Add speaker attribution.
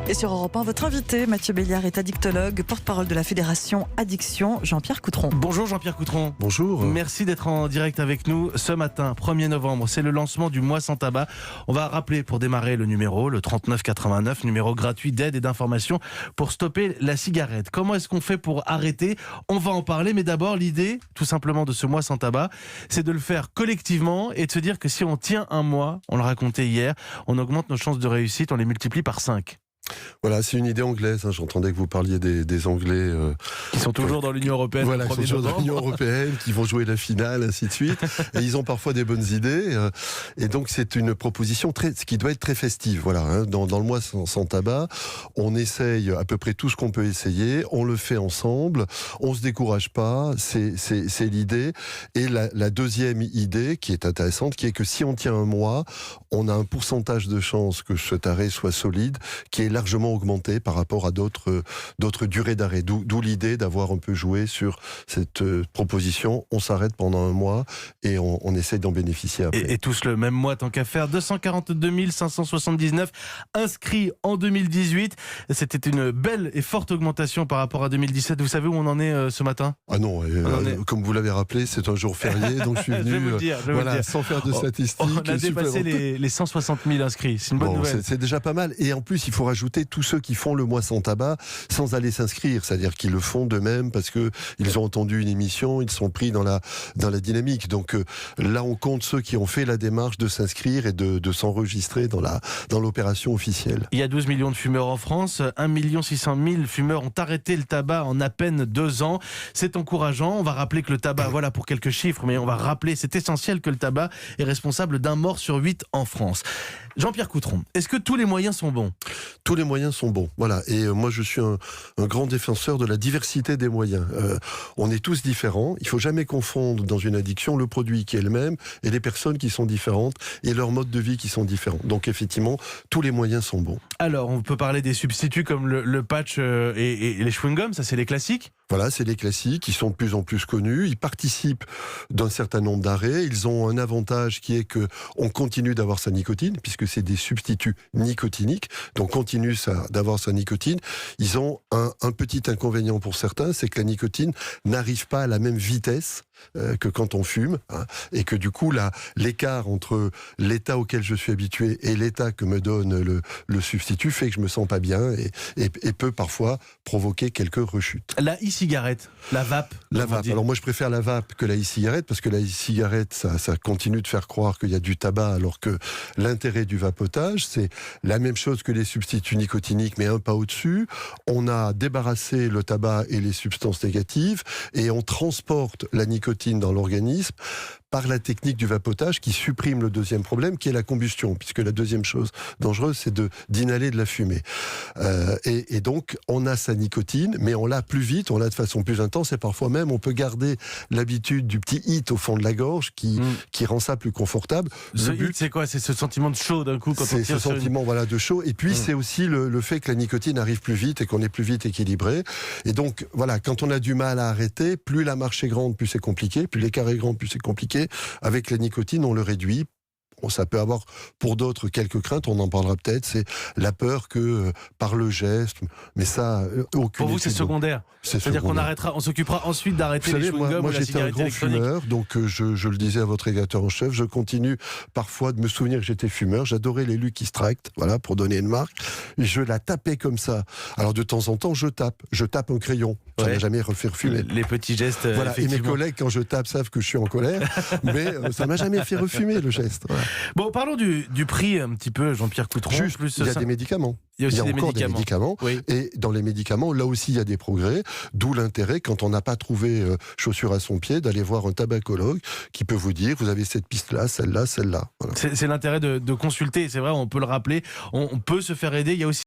Speaker 1: Et sur Europe 1, votre invité, Mathieu Béliard, est addictologue, porte-parole de la Fédération Addiction, Jean-Pierre Coutron.
Speaker 2: Bonjour Jean-Pierre Coutron.
Speaker 3: Bonjour.
Speaker 2: Merci d'être en direct avec nous ce matin, 1er novembre. C'est le lancement du mois sans tabac. On va rappeler pour démarrer le numéro, le 3989, numéro gratuit d'aide et d'information pour stopper la cigarette. Comment est-ce qu'on fait pour arrêter ? On va en parler, mais d'abord l'idée, tout simplement, de ce mois sans tabac, c'est de le faire collectivement et de se dire que si on tient un mois, on le racontait hier, on augmente nos chances de réussite, on les multiplie par 5.
Speaker 3: Voilà, c'est une idée anglaise. J'entendais que vous parliez des Anglais
Speaker 2: Qui sont toujours dans l'Union Européenne.
Speaker 3: Voilà, qui sont toujours dans l'Union Européenne, qui vont jouer la finale, ainsi de suite. Et ils ont parfois des bonnes idées. Et donc, c'est une proposition qui doit être très festive. Voilà, dans le mois sans tabac, on essaye à peu près tout ce qu'on peut essayer. On le fait ensemble. On se décourage pas. C'est l'idée. Et la deuxième idée, qui est intéressante, qui est que si on tient un mois, on a un pourcentage de chance que cet arrêt soit solide, qui est largement augmenté par rapport à d'autres durées d'arrêt. D'où l'idée d'avoir un peu joué sur cette proposition. On s'arrête pendant un mois et on essaye d'en bénéficier après.
Speaker 2: Et tous le même mois, tant qu'à faire. 242 579 inscrits en 2018. C'était une belle et forte augmentation par rapport à 2017. Vous savez où on en est ce matin ?
Speaker 3: Ah non, comme vous l'avez rappelé, c'est un jour férié, donc je suis venu
Speaker 2: je vais vous le dire.
Speaker 3: sans faire de statistiques.
Speaker 2: On a dépassé les 160 000 inscrits. C'est une bonne nouvelle.
Speaker 3: C'est déjà pas mal. Et en plus, il faut rajouter tous ceux qui font le mois sans tabac sans aller s'inscrire, c'est-à-dire qu'ils le font d'eux-mêmes parce que ils ont entendu une émission, ils sont pris dans la dynamique. Donc là, on compte ceux qui ont fait la démarche de s'inscrire et de s'enregistrer dans l'opération officielle.
Speaker 2: Il y a 12 millions de fumeurs en France, 1 600 000 fumeurs ont arrêté le tabac en à peine 2 ans. C'est encourageant. On va rappeler que le tabac, voilà pour quelques chiffres, mais on va rappeler, c'est essentiel que le tabac est responsable d'un mort sur 8 en France. Jean-Pierre Coutron, est-ce que tous les moyens sont bons ?
Speaker 3: Tous les moyens sont bons, voilà. Et moi, je suis un grand défenseur de la diversité des moyens. On est tous différents. Il faut jamais confondre dans une addiction le produit qui est le même et les personnes qui sont différentes et leur mode de vie qui sont différents. Donc effectivement, tous les moyens sont bons.
Speaker 2: Alors, on peut parler des substituts comme le patch et les chewing-gums, ça c'est les classiques ?
Speaker 3: Voilà, c'est les classiques, ils sont de plus en plus connus, ils participent d'un certain nombre d'arrêts, ils ont un avantage qui est que on continue d'avoir sa nicotine, puisque c'est des substituts nicotiniques, donc continue d'avoir sa nicotine. Ils ont un petit inconvénient pour certains, c'est que la nicotine n'arrive pas à la même vitesse que quand on fume, et que du coup l'écart entre l'état auquel je suis habitué et l'état que me donne le substitut fait que je me sens pas bien et peut parfois provoquer quelques rechutes.
Speaker 2: La e-cigarette, la vape.
Speaker 3: La vape. Alors moi je préfère la vape que la e-cigarette parce que la e-cigarette ça continue de faire croire qu'il y a du tabac alors que l'intérêt du vapotage c'est la même chose que les substituts nicotiniques mais un pas au-dessus. On a débarrassé le tabac et les substances négatives et on transporte la nicotine dans l'organisme par la technique du vapotage qui supprime le deuxième problème qui est la combustion, puisque la deuxième chose dangereuse c'est d'inhaler de la fumée. Et donc on a sa nicotine, mais on l'a plus vite, on l'a de façon plus intense et parfois même on peut garder l'habitude du petit hit au fond de la gorge qui rend ça plus confortable.
Speaker 2: Ce hit, c'est quoi ? C'est ce sentiment de chaud d'un coup quand on tire
Speaker 3: sur ce sentiment de chaud. Et puis c'est aussi le fait que la nicotine arrive plus vite et qu'on est plus vite équilibré. Et donc voilà, quand on a du mal à arrêter, plus la marche est grande, plus c'est compliqué, plus l'écart est grand, plus c'est compliqué. Avec la nicotine, on le réduit. Ça peut avoir pour d'autres quelques craintes, on en parlera peut-être, c'est la peur que par le geste, mais ça, aucune.
Speaker 2: Pour vous, c'est secondaire. C'est-à-dire qu'on s'occupera ensuite d'arrêter les chewing-gums ou la cigarette électronique.
Speaker 3: Moi, j'étais un grand fumeur, donc je le disais à votre rédacteur en chef, je continue parfois de me souvenir que j'étais fumeur. J'adorais les Lucky Strike, voilà, pour donner une marque. Et je la tapais comme ça. Alors de temps en temps, je tape un crayon. Ça n'a jamais refait fumer.
Speaker 2: Les petits gestes.
Speaker 3: Voilà. Et mes collègues, quand je tape, savent que je suis en colère, mais ça m'a jamais fait refumer le geste. Voilà.
Speaker 2: Bon, parlons du prix un petit peu, Jean-Pierre Coutron.
Speaker 3: Juste, il y a des médicaments.
Speaker 2: Il y a aussi
Speaker 3: encore des médicaments.
Speaker 2: Oui.
Speaker 3: Et dans les médicaments, là aussi, il y a des progrès. D'où l'intérêt, quand on n'a pas trouvé chaussure à son pied, d'aller voir un tabacologue qui peut vous dire, vous avez cette piste-là, celle-là, celle-là. Voilà.
Speaker 2: C'est l'intérêt de consulter. C'est vrai, on peut le rappeler. On peut se faire aider. Il y a aussi